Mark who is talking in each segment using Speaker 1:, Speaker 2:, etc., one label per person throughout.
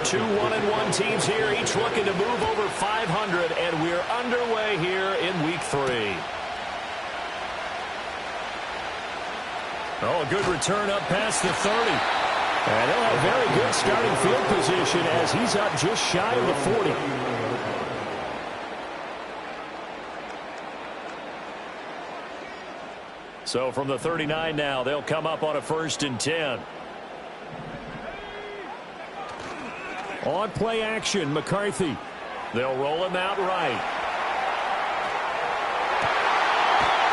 Speaker 1: Two 1-1 teams here, each looking to move over 500, and we're underway here in Week 3. Oh, a good return up past the 30. And he'll have very good starting field position as he's up just shy of the 40. So from the 39 now, they'll come up on a 1st and 10. On play action, McCarthy. They'll roll him out right.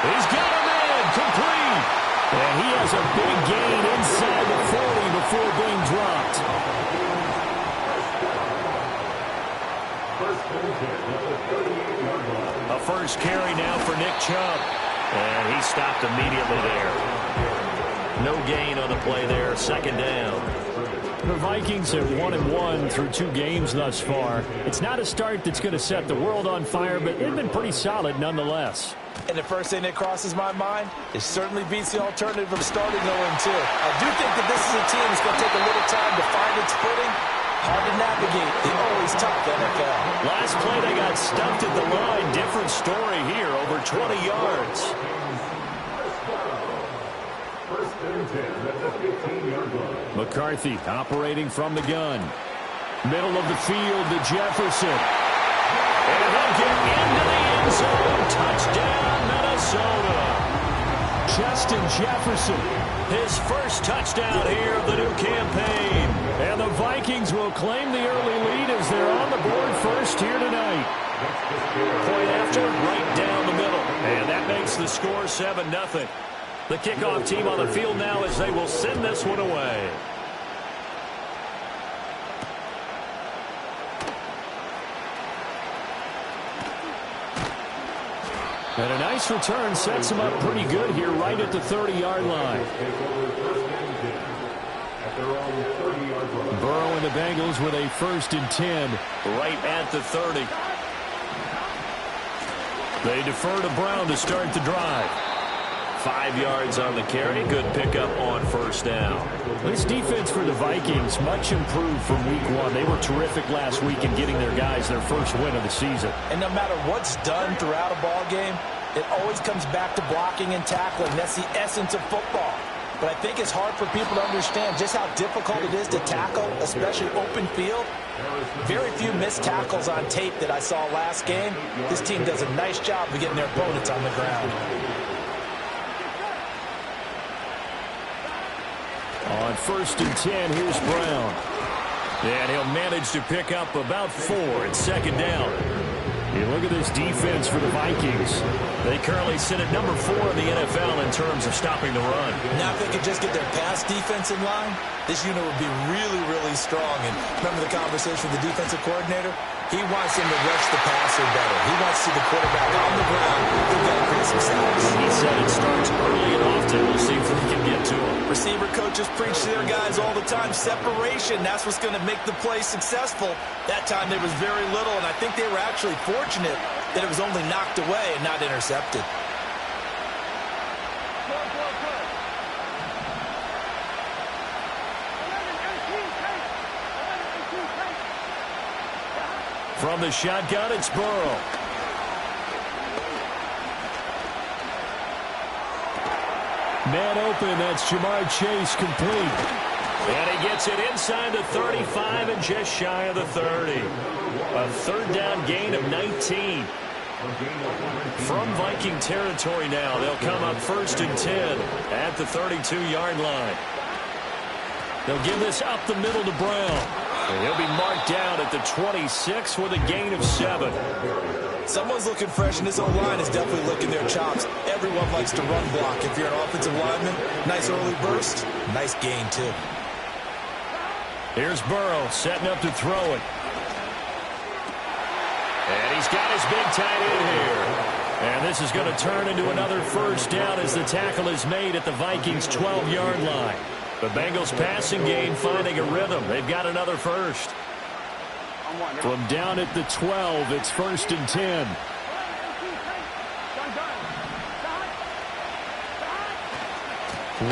Speaker 1: He's got him in, complete. And he has a big gain inside the 40 before being dropped. A first carry now for Nick Chubb. And he stopped immediately there. No gain on the play there, 2nd down. The Vikings are 1-1 through 2 games thus far. It's not a start that's going to set the world on fire, but they've been pretty solid nonetheless.
Speaker 2: And the first thing that crosses my mind, it certainly beats the alternative of starting 0-2. I do think that this is a team that's going to take a little time to find its footing. Hard to navigate the always tough NFL.
Speaker 1: Last play they got stuffed at the line. Different story here, over 20 yards. McCarthy operating from the gun. Middle of the field to Jefferson. And he'll get into the end zone. Touchdown, Minnesota. Justin Jefferson. His first touchdown here of the new campaign. And the Vikings will claim the early lead as they're on the board first here tonight. Point after, right down the middle. And that makes the score 7-0. The kickoff team on the field now as they will send this one away. And a nice return sets him up pretty good here right at the 30-yard line. Burrow and the Bengals with a 1st and 10 right at the 30. They defer to Brown to start the drive. 5 yards on the carry. Good pickup on 1st down. This defense for the Vikings much improved from week 1. They were terrific last week in getting their guys their first win of the season.
Speaker 2: And no matter what's done throughout a ball game, it always comes back to blocking and tackling. That's the essence of football. But I think it's hard for people to understand just how difficult it is to tackle, especially open field. Very few missed tackles on tape that I saw last game. This team does a nice job of getting their opponents on the ground.
Speaker 1: On 1st and 10, here's Brown. And he'll manage to pick up about 4 at 2nd down. You look at this defense for the Vikings. They currently sit at number 4 in the NFL in terms of stopping the run.
Speaker 2: Now, if they could just get their pass defense in line, this unit would be really, really strong. And remember the conversation with the defensive coordinator? He wants him to rush the passer better. He wants to see the quarterback on the ground. They've got to create some sacks.
Speaker 1: He said it starts early and often. We'll see if we can get to him.
Speaker 2: Receiver coaches preach to their guys all the time. Separation, that's what's going to make the play successful. That time there was very little, and I think they were actually fortunate that it was only knocked away and not intercepted.
Speaker 1: From the shotgun, it's Burrow. Man open, that's Jamar Chase complete. And he gets it inside the 35 and just shy of the 30. A 3rd down gain of 19. From Viking territory now, they'll come up 1st and 10 at the 32-yard line. They'll give this up the middle to Brown. And he'll be marked down at the 26 with a gain of 7.
Speaker 2: Someone's looking fresh, and this O-line is definitely licking their chops. Everyone likes to run block. If you're an offensive lineman, nice early burst, nice gain, too.
Speaker 1: Here's Burrow setting up to throw it. And he's got his big tight end here. And this is going to turn into another 1st down as the tackle is made at the Vikings' 12-yard line. The Bengals passing game finding a rhythm. They've got another 1st. From down at the 12, it's 1st and 10.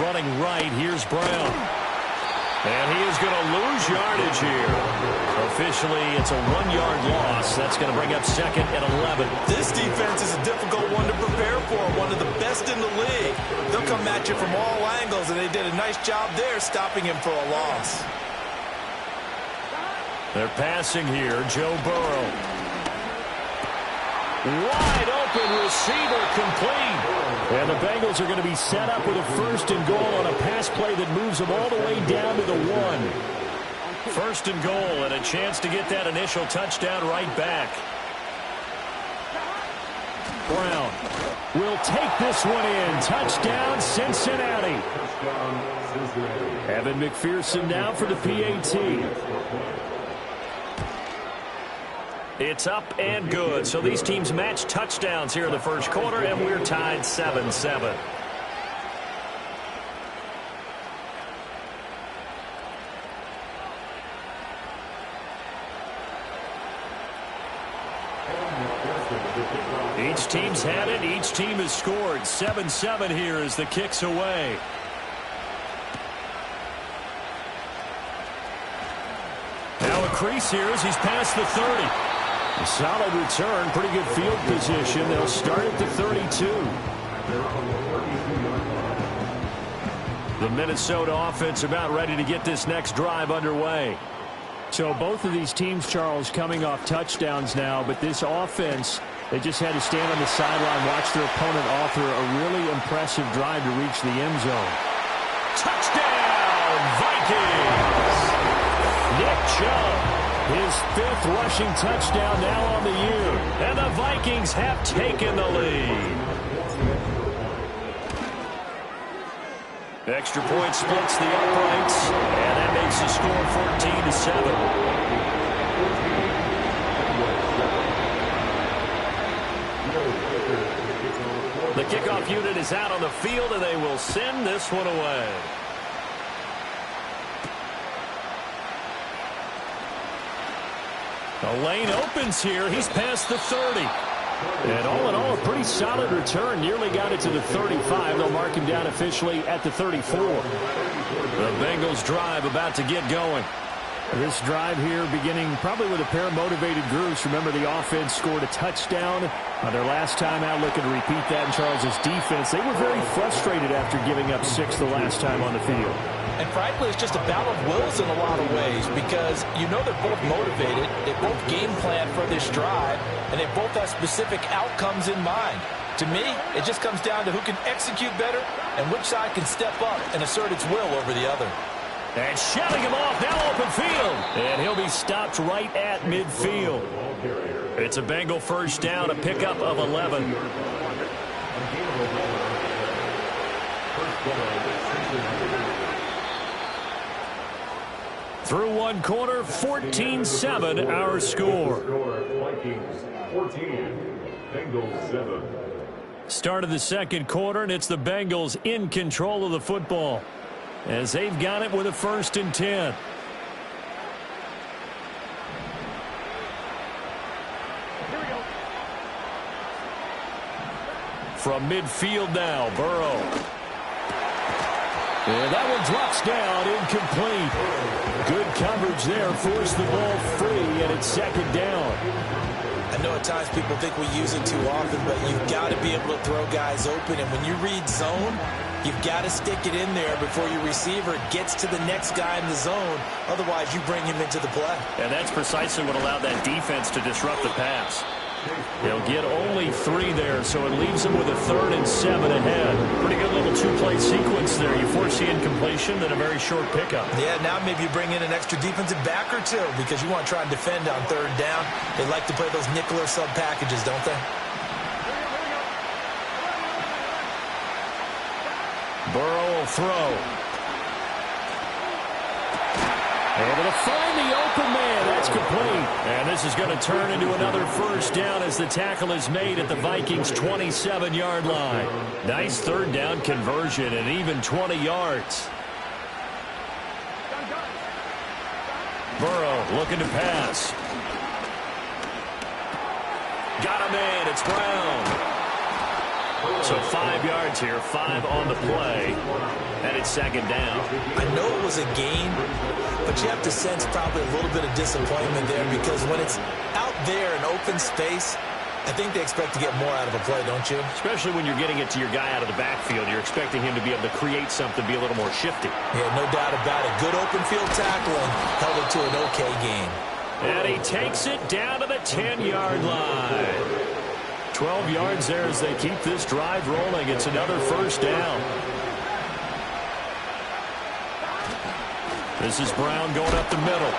Speaker 1: Running right, here's Brown. And he is going to lose yardage here. Officially, it's a 1-yard loss. That's going to bring up second and 11.
Speaker 2: This defense is a difficult one to prepare for, one of the best in the league. They'll come at you from all angles, and they did a nice job there stopping him for a loss.
Speaker 1: They're passing here. Joe Burrow. Wide open receiver complete. And the Bengals are going to be set up with a 1st and goal on a pass play that moves them all the way down to the 1. 1st and goal and a chance to get that initial touchdown right back. Brown will take this one in. Touchdown, Cincinnati. Evan McPherson now for the PAT. It's up and good. So these teams match touchdowns here in the first quarter, and we're tied 7-7. Each team's had it. Each team has scored. 7-7 here as the kick's away. Now a crease here as he's past the 30. A solid return, pretty good field position. They'll start at the 32. The Minnesota offense about ready to get this next drive underway. So both of these teams, Charles, coming off touchdowns now, but this offense, they just had to stand on the sideline, watch their opponent author a really impressive drive to reach the end zone. Touchdown, Vikings! Nick Chubb. His 5th rushing touchdown now on the year. And the Vikings have taken the lead. Extra point splits the uprights. And that makes the score 14-7. The kickoff unit is out on the field, and they will send this one away. The lane opens here. He's past the 30. And all in all, a pretty solid return. Nearly got it to the 35. They'll mark him down officially at the 34. The Bengals drive about to get going. This drive here beginning probably with a pair of motivated groups. Remember, the offense scored a touchdown on their last time out, looking to repeat that in Charles's defense. They were very frustrated after giving up 6 the last time on the field.
Speaker 2: And frankly, it's just a battle of wills in a lot of ways because you know they're both motivated, they both game plan for this drive, and they both have specific outcomes in mind. To me, it just comes down to who can execute better and which side can step up and assert its will over the other.
Speaker 1: And shouting him off, now open field. And he'll be stopped right at midfield. It's a Bengal 1st down, a pickup of 11. Through one quarter, 14-7 our score.
Speaker 3: Vikings 14, Bengals 7.
Speaker 1: Start of the second quarter, and it's the Bengals in control of the football as they've got it with a 1st and 10. From midfield now, Burrow. And that one drops down, incomplete. Good coverage there, forced the ball free, and it's 2nd down.
Speaker 2: I know at times people think we use it too often, but you've got to be able to throw guys open. And when you read zone, you've got to stick it in there before your receiver gets to the next guy in the zone. Otherwise, you bring him into the play.
Speaker 1: And that's precisely what allowed that defense to disrupt the pass. They'll get only 3 there, so it leaves them with a 3rd and 7 ahead. Pretty good little 2-play sequence there. You force the incompletion, then a very short pickup.
Speaker 2: Yeah, now maybe you bring in an extra defensive back or two because you want to try and defend on 3rd down. They like to play those nickel or sub packages, don't they?
Speaker 1: Burrow will throw. Able to find the open man. That's complete. And this is going to turn into another 1st down as the tackle is made at the Vikings' 27-yard line. Nice 3rd down conversion and even 20 yards. Burrow looking to pass. Got him in. It's Brown. So 5 yards here, 5 on the play, and it's second down.
Speaker 2: I know it was a gain, but you have to sense probably a little bit of disappointment there because when it's out there in open space, I think they expect to get more out of a play, don't you?
Speaker 1: Especially when you're getting it to your guy out of the backfield. You're expecting him to be able to create something, be a little more shifty.
Speaker 2: Yeah, no doubt about it. Good open field tackle and held it to an okay gain.
Speaker 1: And he takes it down to the 10-yard line. 12 yards there as they keep this drive rolling. It's another first down. This is Brown going up the middle.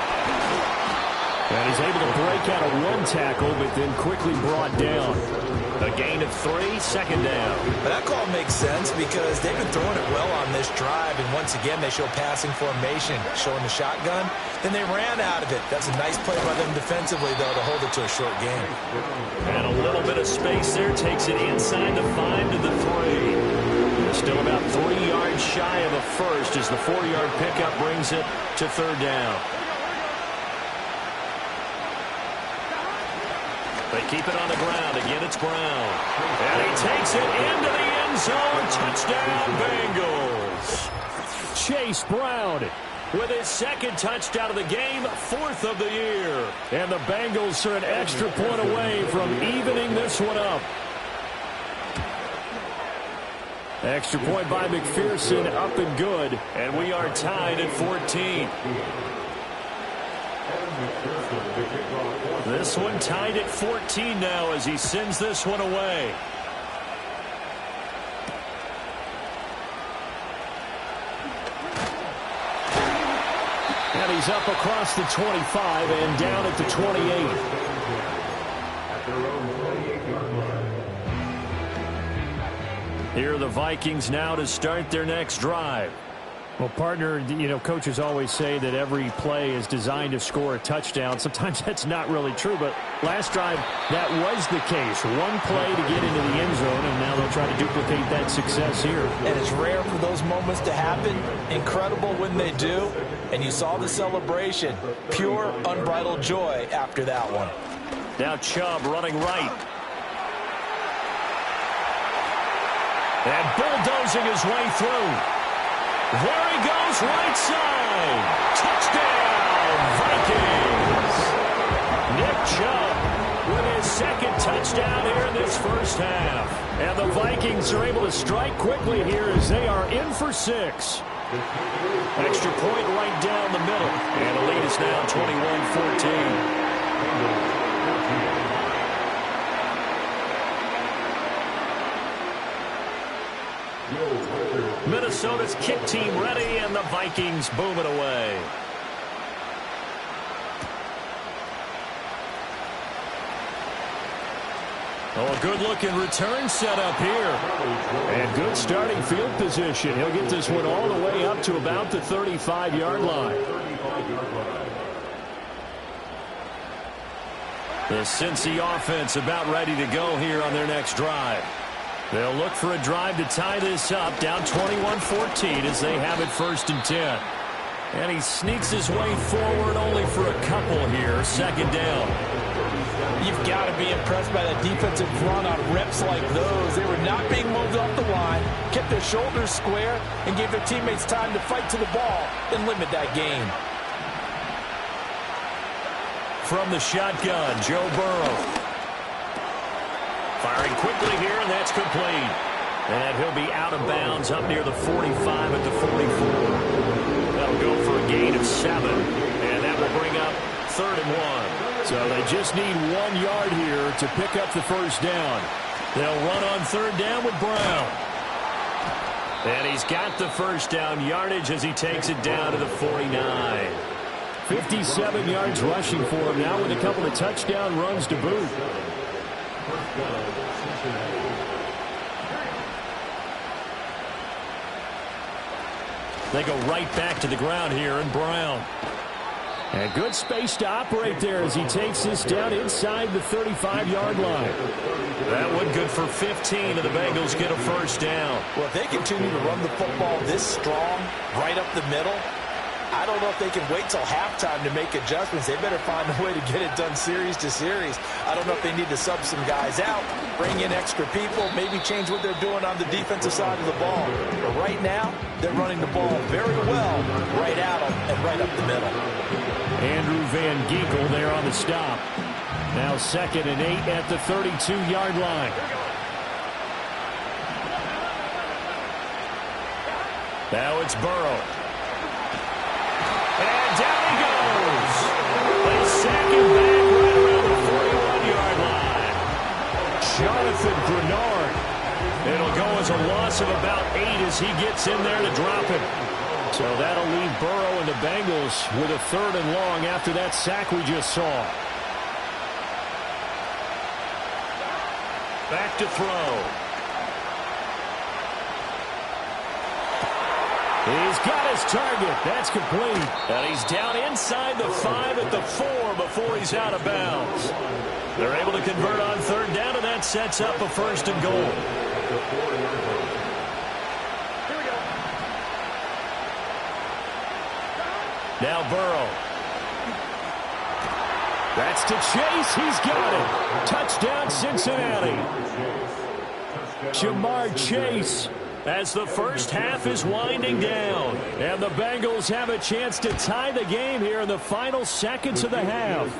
Speaker 1: And he's able to break out of one tackle, but then quickly brought down. A gain of 3, second down.
Speaker 2: But that call makes sense because they've been throwing it well on this drive, and once again they show passing formation, showing the shotgun. Then they ran out of it. That's a nice play by them defensively, though, to hold it to a short gain.
Speaker 1: And a little bit of space there. Takes it inside the 5 to the 3. Still about 3 yards shy of a first as the 4-yard pickup brings it to third down. They keep it on the ground. Again, it's Brown. And he takes it into the end zone. Touchdown, Bengals. Chase Brown with his second touchdown of the game, 4th of the year. And the Bengals are an extra point away from evening this one up. Extra point by McPherson, up and good. And we are tied at 14. This one tied at 14 now as he sends this one away. And he's up across the 25 and down at the 28. Here are the Vikings now to start their next drive.
Speaker 4: Well, partner, you know, coaches always say that every play is designed to score a touchdown. Sometimes that's not really true, but last drive, that was the case. One play to get into the end zone, and now they'll try to duplicate that success here.
Speaker 2: And it's rare for those moments to happen. Incredible when they do. And you saw the celebration. Pure, unbridled joy after that one.
Speaker 1: Now Chubb running right. And bulldozing his way through. There he goes, right side. Touchdown, Vikings. Nick Chubb with his second touchdown here in this first half. And the Vikings are able to strike quickly here as they are in for 6. Extra point right down the middle. And the lead is now 21-14. Minnesota's kick team ready, and the Vikings boom it away. Oh, a good-looking return set up here. And good starting field position. He'll get this one all the way up to about the 35-yard line. The Cincy offense about ready to go here on their next drive. They'll look for a drive to tie this up, down 21-14 as they have it 1st and 10. And he sneaks his way forward only for a couple here, second down.
Speaker 2: You've got to be impressed by that defensive front on reps like those. They were not being moved off the line, kept their shoulders square, and gave their teammates time to fight to the ball and limit that gain.
Speaker 1: From the shotgun, Joe Burrow. Firing quickly here, and that's complete. And he'll be out of bounds up near the 45 at the 44. That'll go for a gain of 7. And that will bring up 3rd and 1.
Speaker 4: So they just need 1 yard here to pick up the first down.
Speaker 1: They'll run on 3rd down with Brown. And he's got the first down yardage as he takes it down to the 49.
Speaker 4: 57 yards rushing for him now with a couple of touchdown runs to boot.
Speaker 1: They go right back to the ground here, and Brown.
Speaker 4: And good space to operate there as he takes this down inside the 35-yard line.
Speaker 1: That one good for 15, and the Bengals get a first down.
Speaker 2: Well, if they continue to run the football this strong, right up the middle, I don't know if they can wait till halftime to make adjustments. They better find a way to get it done series to series. I don't know if they need to sub some guys out, bring in extra people, maybe change what they're doing on the defensive side of the ball. But right now, they're running the ball very well right at them and right up the middle.
Speaker 4: Andrew Van Ginkel there on the stop. Now 2nd and 8 at the 32-yard line. Now it's Burrow. And down he goes. They sack him back right around the 41-yard line. Jonathan Grenard. It'll go as a loss of about 8 as he gets in there to drop him. So that'll leave Burrow and the Bengals with a 3rd and long after that sack we just saw. Back to throw. He's got his target. That's complete. And he's down inside the 5 at the 4 before he's out of bounds. They're able to convert on 3rd down, and that sets up a 1st and goal. Now Burrow. That's to Chase. He's got it. Touchdown, Cincinnati. Jamar Chase. As the first half is winding down. And the Bengals have a chance to tie the game here in the final seconds of the half.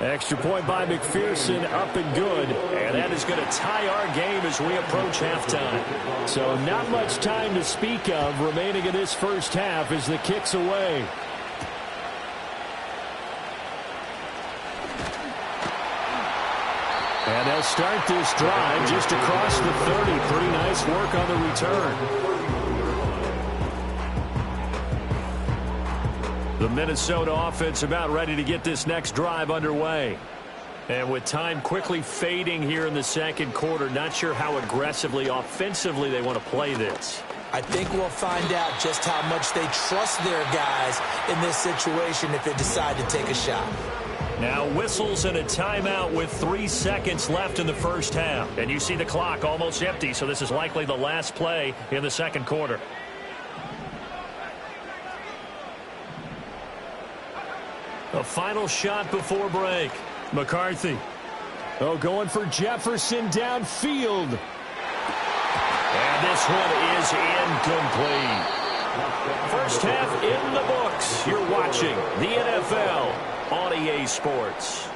Speaker 4: Extra point by McPherson, up and good. And that is going to tie our game as we approach halftime. So not much time to speak of remaining in this first half as the kick's away. And they'll start this drive just across the 30. Pretty nice work on the return. The Minnesota offense about ready to get this next drive underway. And with time quickly fading here in the 2nd quarter, not sure how aggressively, offensively they want to play this.
Speaker 2: I think we'll find out just how much they trust their guys in this situation if they decide to take a shot.
Speaker 4: Now whistles and a timeout with 3 seconds left in the first half. And you see the clock almost empty, so this is likely the last play in the 2nd quarter. A final shot before break. McCarthy. Oh, going for Jefferson downfield. And this one is incomplete. First half in the books. You're watching the NFL on EA Sports.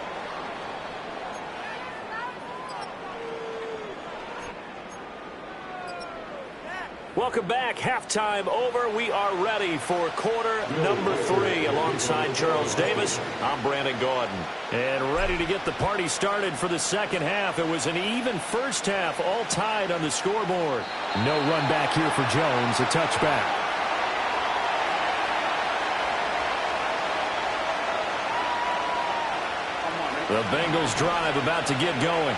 Speaker 4: Welcome back. Halftime over. We are ready for quarter number 3. Alongside Charles Davis, I'm Brandon Gaudin. And ready to get the party started for the second half. It was an even first half, all tied on the scoreboard. No run back here for Jones. A touchback. The Bengals drive about to get going.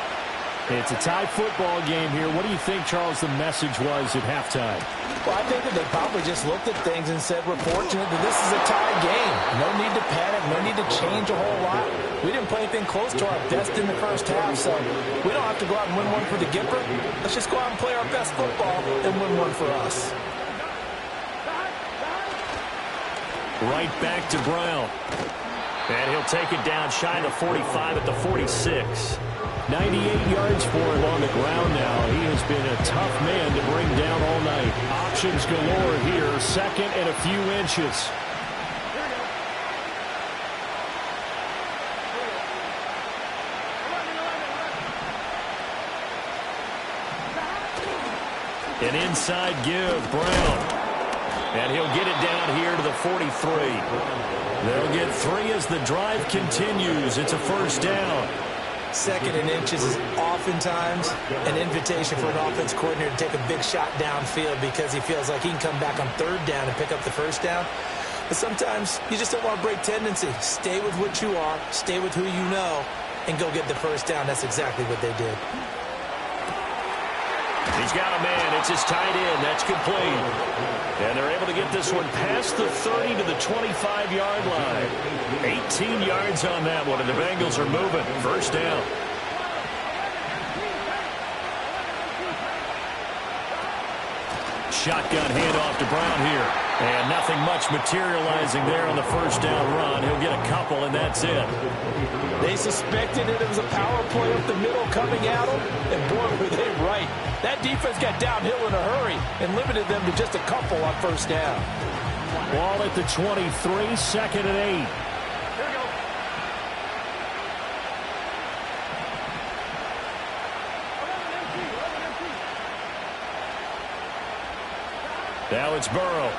Speaker 4: It's a tie football game here. What do you think, Charles, the message was at halftime?
Speaker 2: Well, I think that they probably just looked at things and said, we're fortunate that this is a tie game. No need to panic. No need to change a whole lot. We didn't play anything close to our best in the first half, so we don't have to go out and win one for the Gipper. Let's just go out and play our best football and win one for us.
Speaker 4: Right back to Brown. And he'll take it down shy of the 45 at the 46. 98 yards for him on the ground now. He has been a tough man to bring down all night. Options galore here. 2nd and a few inches. An inside give, Brown. And he'll get it down here to the 43. They'll get 3 as the drive continues. It's a first down.
Speaker 2: 2nd and inches is oftentimes an invitation for an offense coordinator to take a big shot downfield because he feels like he can come back on 3rd down and pick up the first down. But sometimes you just don't want to break tendency. Stay with what you are, stay with who you know, and go get the first down. That's exactly what they did.
Speaker 4: He's got a man. It's his tight end. That's complete. And they're able to get this one past the 30 to the 25-yard line. 18 yards on that one, and the Bengals are moving. First down. Shotgun handoff to Brown here.
Speaker 1: And nothing much materializing there on the first down run. He'll get a couple, and that's it.
Speaker 2: They suspected it was a power play up the middle coming at them, and boy, were they right. That defense got downhill in a hurry and limited them to just a couple on first down.
Speaker 1: Ball at the 23, second and 8. Now it's Burrow.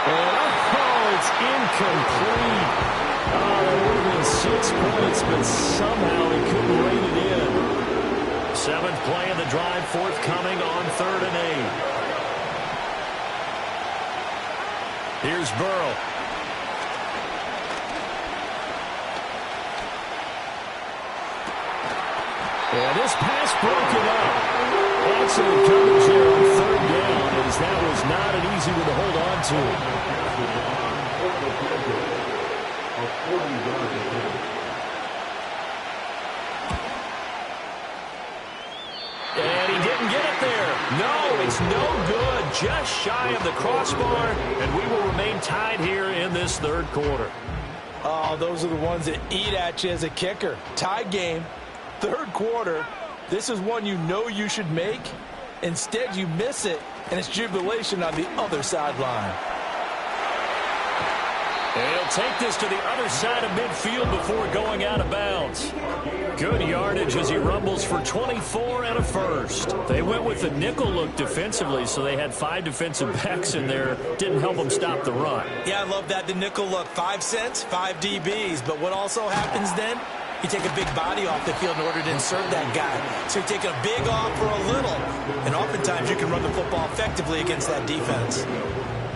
Speaker 1: And it's incomplete. That would have been 6 points, but somehow he couldn't rein it in. 7th play of the drive, forthcoming on 3rd and 8. Here's Burrow. And this pass broken up. Excellent coverage there on 3rd down, as that was not an easy one to hold on to. And he didn't get it there. No, it's no good. Just shy of the crossbar, and we will remain tied here in this 3rd quarter.
Speaker 2: Oh, those are the ones that eat at you as a kicker. Tie game. 3rd quarter, this is one you know you should make. Instead, you miss it, and it's jubilation on the other sideline.
Speaker 1: And he'll take this to the other side of midfield before going out of bounds. Good yardage as he rumbles for 24 and a first. They went with the nickel look defensively, so they had 5 defensive backs in there. Didn't help them stop the run.
Speaker 2: Yeah, I love that, the nickel look. 5 cents, 5 DBs. But what also happens then? You take a big body off the field in order to insert that guy. So you take a big off for a little. And oftentimes you can run the football effectively against that defense.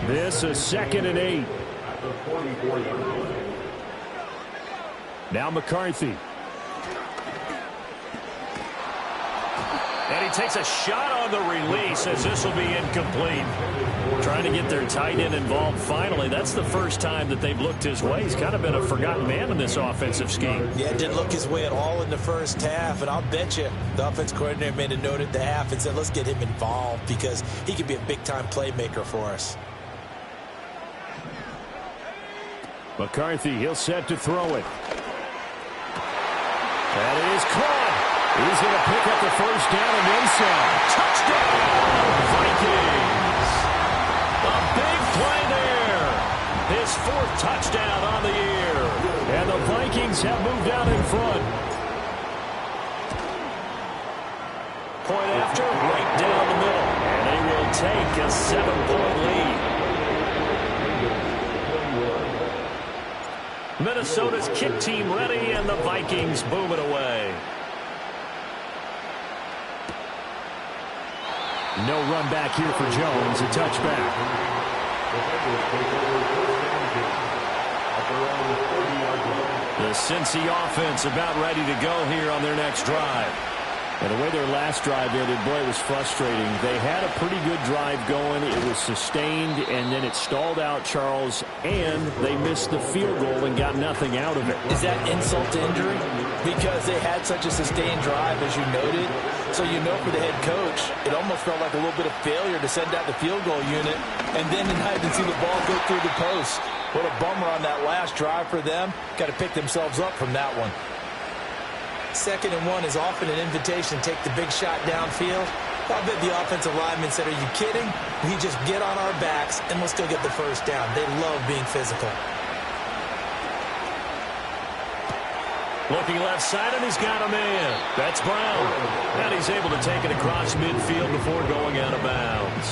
Speaker 1: This is 2nd and 8. Now McCarthy. And he takes a shot on the release as this will be incomplete. Trying to get their tight end involved finally. That's the first time that they've looked his way. He's kind of been a forgotten man in this offensive scheme.
Speaker 2: Yeah, it didn't look his way at all in the first half. And I'll bet you the offense coordinator made a note at the half and said, let's get him involved because he could be a big-time playmaker for us.
Speaker 1: McCarthy, he'll set to throw it. And it is caught. He's going to pick up the first down and then some. Touchdown, Vikings. A big play there. His 4th touchdown on the year. And the Vikings have moved out in front. Point after, right down the middle. And they will take a 7-point lead. Minnesota's kick team ready, and the Vikings boom it away. No run back here for Jones, a touchback. The Cincy offense about ready to go here on their next drive. And the way their last drive ended, boy, it was frustrating. They had a pretty good drive going. It was sustained, and then it stalled out, Charles, and they missed the field goal and got nothing out of it.
Speaker 2: Is that insult to injury? Because they had such a sustained drive, as you noted. So you know for the head coach, it almost felt like a little bit of failure to send out the field goal unit and then not even see the ball go through the post. What a bummer on that last drive for them. Got to pick themselves up from that one. 2nd and 1 is often an invitation to take the big shot downfield. I'll bet the offensive lineman said, are you kidding? We just get on our backs and we'll still get the first down. They love being physical.
Speaker 1: Looking left side, and he's got a man. That's Brown. And he's able to take it across midfield before going out of bounds.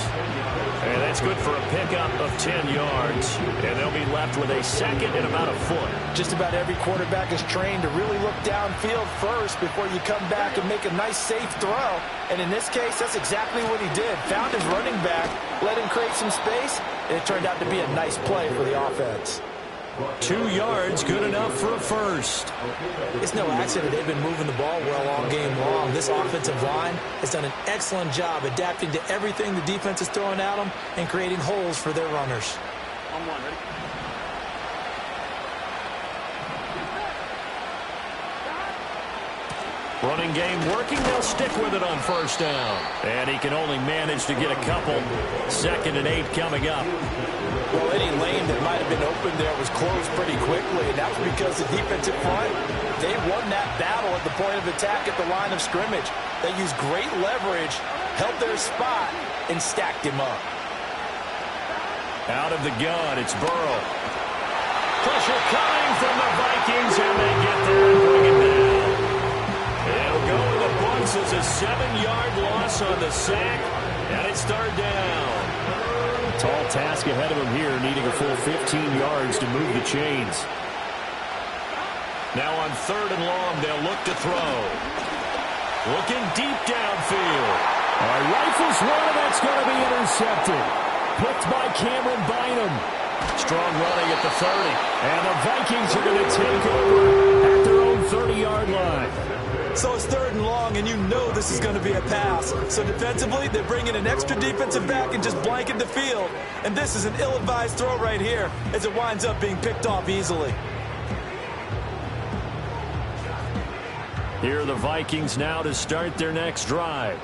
Speaker 1: And that's good for a pickup of 10 yards. And they'll be left with a 2nd and about a foot.
Speaker 2: Just about every quarterback is trained to really look downfield first before you come back and make a nice, safe throw. And in this case, that's exactly what he did. Found his running back, let him create some space, and it turned out to be a nice play for the offense.
Speaker 1: 2 yards, good enough for a first.
Speaker 2: It's no accident they've been moving the ball well all game long. This offensive line has done an excellent job adapting to everything the defense is throwing at them and creating holes for their runners.
Speaker 1: Running game working. They'll stick with it on first down. And he can only manage to get a couple. 2nd and 8 coming up.
Speaker 2: Well, any lane that might have been open there was closed pretty quickly, and that was because the defensive front, they won that battle at the point of attack at the line of scrimmage. They used great leverage, held their spot, and stacked him up.
Speaker 1: Out of the gun, it's Burrow. Pressure coming from the Vikings, and they get there and bring it down. They'll go to the books as a 7-yard loss on the sack, and it's 3rd down.
Speaker 4: Tall task ahead of him here, needing a full 15 yards to move the chains.
Speaker 1: Now on 3rd and long, they'll look to throw. Looking deep downfield.
Speaker 4: Rifles one, and that's going to be intercepted. Picked by Cameron Bynum.
Speaker 1: Strong running at the 30.
Speaker 4: And the Vikings are going to take over at their own 30-yard line.
Speaker 2: So it's 3rd and long, and you know this is going to be a pass. So defensively, they bring in an extra defensive back and just blanket the field. And this is an ill-advised throw right here as it winds up being picked off easily.
Speaker 1: Here are the Vikings now to start their next drive.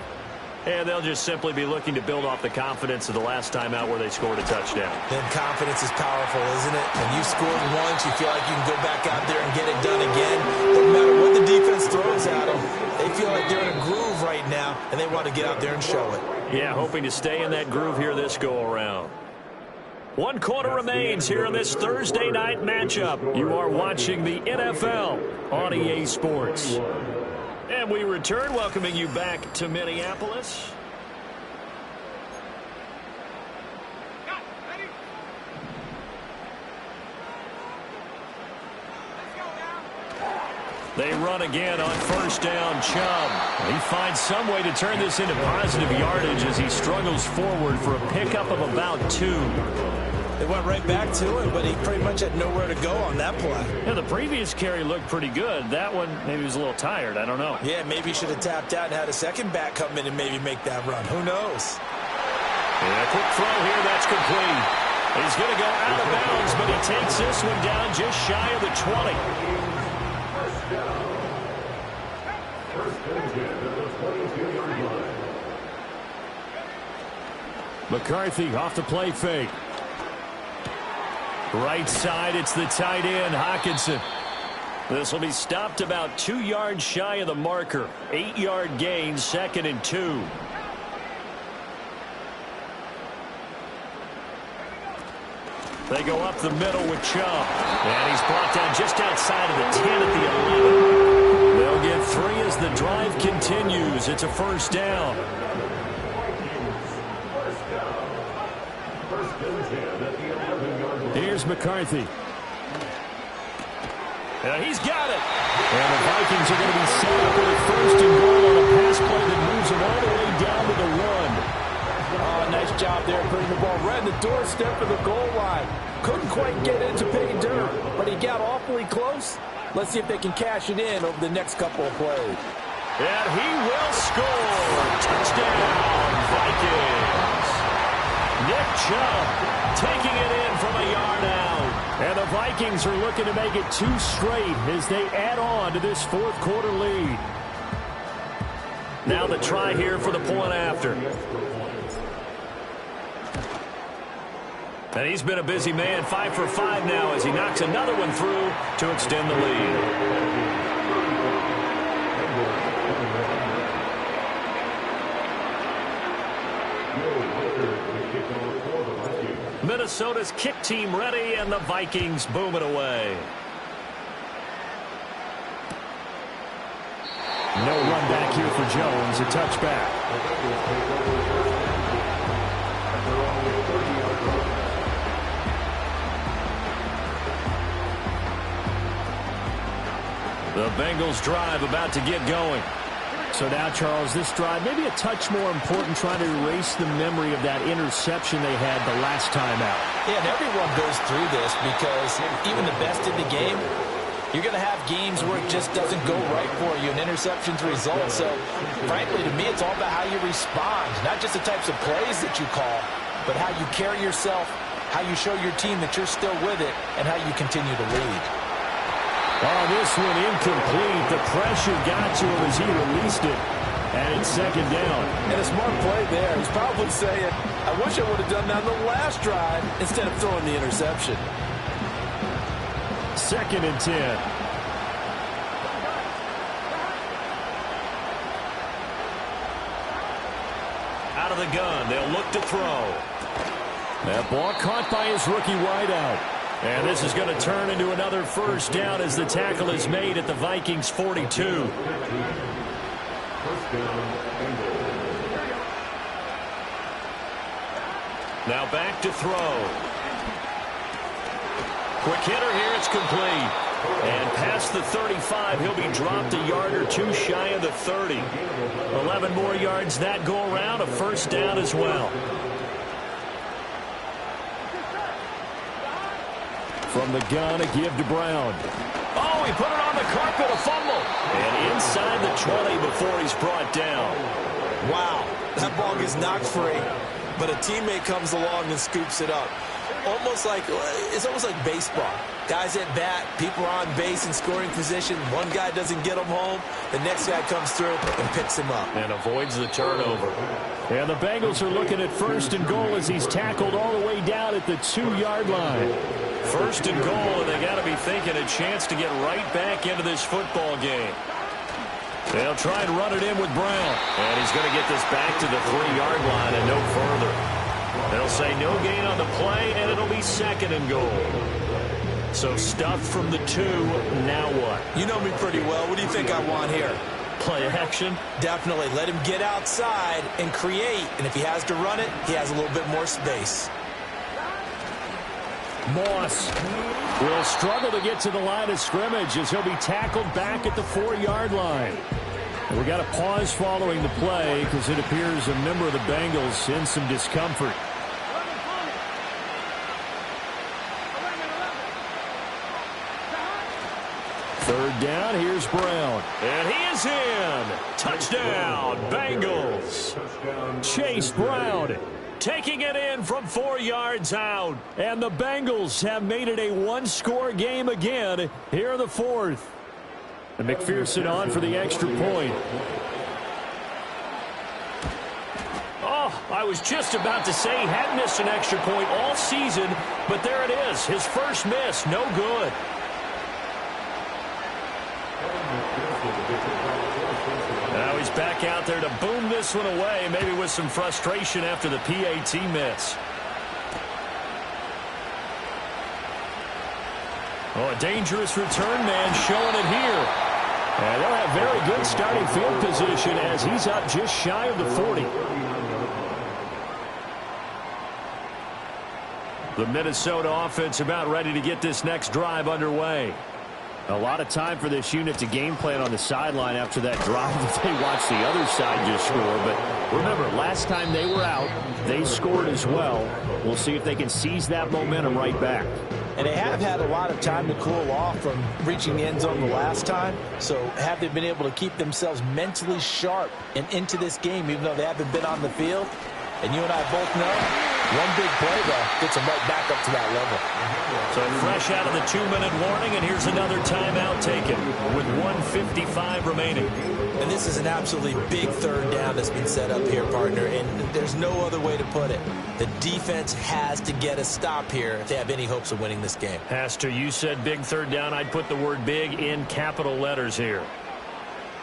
Speaker 1: And they'll just simply be looking to build off the confidence of the last time out where they scored a touchdown.
Speaker 2: Then confidence is powerful, isn't it? When you scored once, you feel like you can go back out there and get it done again. No matter what the defense throws at them, they feel like they're in a groove right now, and they want to get out there and show it.
Speaker 1: Yeah, hoping to stay in that groove here this go-around. 1 quarter remains here in this Thursday night matchup. You are watching the NFL on EA Sports. And we return, welcoming you back to Minneapolis. They run again on first down, Chubb. He finds some way to turn this into positive yardage as he struggles forward for a pickup of about 2.
Speaker 2: They went right back to him, but he pretty much had nowhere to go on that play.
Speaker 4: Yeah, the previous carry looked pretty good. That one, maybe he was a little tired. I don't know.
Speaker 2: Yeah, maybe he should have tapped out and had a second back come in and maybe make that run. Who knows?
Speaker 1: And a quick throw here, that's complete. He's going to go out of bounds, but he takes this one down just shy of the 20.
Speaker 4: McCarthy off the play fake.
Speaker 1: Right side, it's the tight end, Hockenson. This will be stopped about 2 yards shy of the marker. 8-yard gain, 2nd and 2. They go up the middle with Chubb. And he's brought down just outside of the 10 at the 11. They'll get 3 as the drive continues. It's a first down.
Speaker 4: Here's McCarthy.
Speaker 1: He's got it.
Speaker 4: And the Vikings are going to be set up with a 1st and goal on a pass play that moves them all the way down to the 1.
Speaker 2: Oh, nice job there putting the ball right in the doorstep of the goal line. Couldn't quite get into pay dirt, but he got awfully close. Let's see if they can cash it in over the next couple of plays.
Speaker 1: And he will score. Touchdown, Vikings. Nick Chubb taking it in from a yard out.
Speaker 4: And the Vikings are looking to make it 2 straight as they add on to this 4th quarter lead.
Speaker 1: Now the try here for the point after. And he's been a busy man, 5 for 5 now as he knocks another one through to extend the lead. Minnesota's kick team ready, and the Vikings boom it away.
Speaker 4: No run back here for Jones, a touchback.
Speaker 1: The Bengals drive about to get going.
Speaker 4: So now, Charles, this drive maybe a touch more important, trying to erase the memory of that interception they had the last time out.
Speaker 2: Yeah, and everyone goes through this because even the best in the game, you're going to have games where it just doesn't go right for you, and interceptions result. So, frankly, to me, it's all about how you respond, not just the types of plays that you call, but how you carry yourself, how you show your team that you're still with it, and how you continue to lead.
Speaker 4: Oh, this one incomplete. The pressure got to him as he released it. And it's second down.
Speaker 2: And a smart play there. He's probably saying, I wish I would have done that on the last drive instead of throwing the interception.
Speaker 4: Second and 10. Out of the gun, they'll look to throw. That ball caught by his rookie wideout. And this is going to turn into another first down as the tackle is made at the Vikings 42.
Speaker 3: First down, Bengals.
Speaker 4: Now back to throw. Quick hitter here, it's complete. And past the 35, he'll be dropped a yard or two shy of the 30. 11 more yards that go around, a first down as well. From the gun, a give to Brown. Oh, he put it on the carpet, a fumble. And inside the 20 before he's brought down.
Speaker 2: Wow, that ball gets knocked free, but a teammate comes along and scoops it up. It's almost like baseball. Guys at bat, people are on base in scoring position. One guy doesn't get him home. The next guy comes through and picks him up.
Speaker 4: And avoids the turnover. And the Bengals are looking at first and goal as he's tackled all the way down at the 2-yard line. First and goal, and they got to be thinking a chance to get right back into this football game. They'll try and run it in with Brown. And he's going to get this back to the 3-yard line and no further. They'll say no gain on the play, and it'll be second and goal. So stuffed from the 2, now what?
Speaker 2: You know me pretty well. What do you think I want here?
Speaker 4: Play action?
Speaker 2: Definitely. Let him get outside and create. And if he has to run it, he has a little bit more space.
Speaker 4: Moss will struggle to get to the line of scrimmage as he'll be tackled back at the 4-yard line. We got a pause following the play because it appears a member of the Bengals in some discomfort. Third down, here's Brown. And he is in. Touchdown, Bengals. Chase Brown taking it in from 4 yards out. And the Bengals have made it a one-score game again here in the fourth. And McPherson on for the extra point. Oh, I was just about to say he had missed an extra point all season, but there it is. His first miss, no good. Now he's back out there to boom this one away, maybe with some frustration after the PAT miss. Oh, a dangerous return man showing it here. And they'll have very good starting field position as he's up just shy of the 40. The Minnesota offense about ready to get this next drive underway. A lot of time for this unit to game plan on the sideline after that drive that they watched the other side just score. But remember, last time they were out, they scored as well. We'll see if they can seize that momentum right back.
Speaker 2: And they have had a lot of time to cool off from reaching the end zone the last time. So have they been able to keep themselves mentally sharp and into this game, even though they haven't been on the field? And you and I both know, one big play, though, gets them right back up to that level.
Speaker 4: So fresh out of the 2-minute warning, and here's another timeout taken with 1:55 remaining.
Speaker 2: And this is an absolutely big third down that's been set up here, partner, and there's no other way to put it. The defense has to get a stop here if they have any hopes of winning this game.
Speaker 4: Has to. You said big third down. I'd put the word big in capital letters here.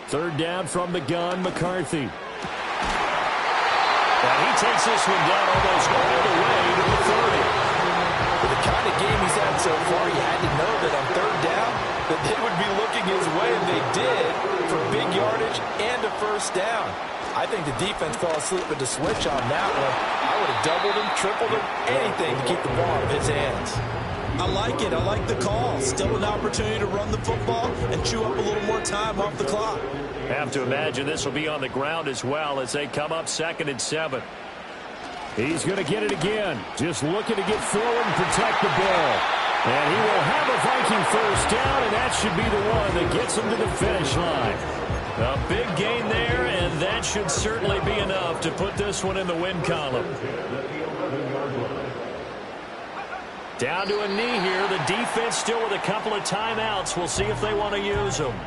Speaker 4: Third down from the gun, McCarthy. And he takes this one down almost all the way to the 30.
Speaker 2: With the kind of game he's had so far, you had to know that on third down that they would be looking his way, and they did, for big yardage and a first down. I think the defense fell asleep with the switch on that one. I would have doubled him, tripled him, anything to keep the ball out of his hands. I like it. I like the call. Still an opportunity to run the football and chew up a little more time off the clock.
Speaker 4: Have to imagine this will be on the ground as well as they come up 2nd and 7. He's going to get it again. Just looking to get forward and protect the ball. And he will have a Viking first down, and that should be the one that gets him to the finish line. A big gain there, and that should certainly be enough to put this one in the win column.
Speaker 1: Down to a knee here. The defense still with a couple of timeouts. We'll see if they want to use them.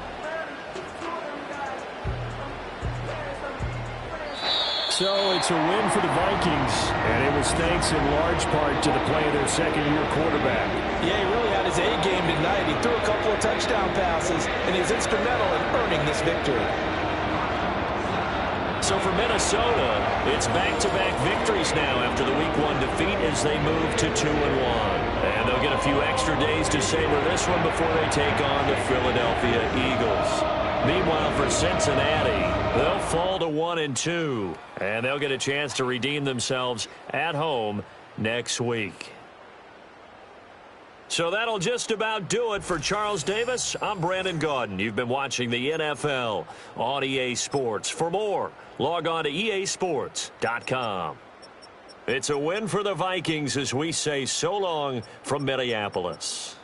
Speaker 4: So it's a win for the Vikings, and it was thanks in large part to the play of their second-year quarterback.
Speaker 2: Yeah, he really had his A game tonight. He threw a couple of touchdown passes, and he's instrumental in earning this victory.
Speaker 1: So for Minnesota, it's back-to-back victories now after the Week 1 defeat as they move to 2-1. And they'll get a few extra days to savor this one before they take on the Philadelphia Eagles. Meanwhile, for Cincinnati, they'll fall to 1-2, and they'll get a chance to redeem themselves at home next week. So that'll just about do it for Charles Davis. I'm Brandon Gaudin. You've been watching the NFL on EA Sports. For more, log on to easports.com. It's a win for the Vikings as we say so long from Minneapolis.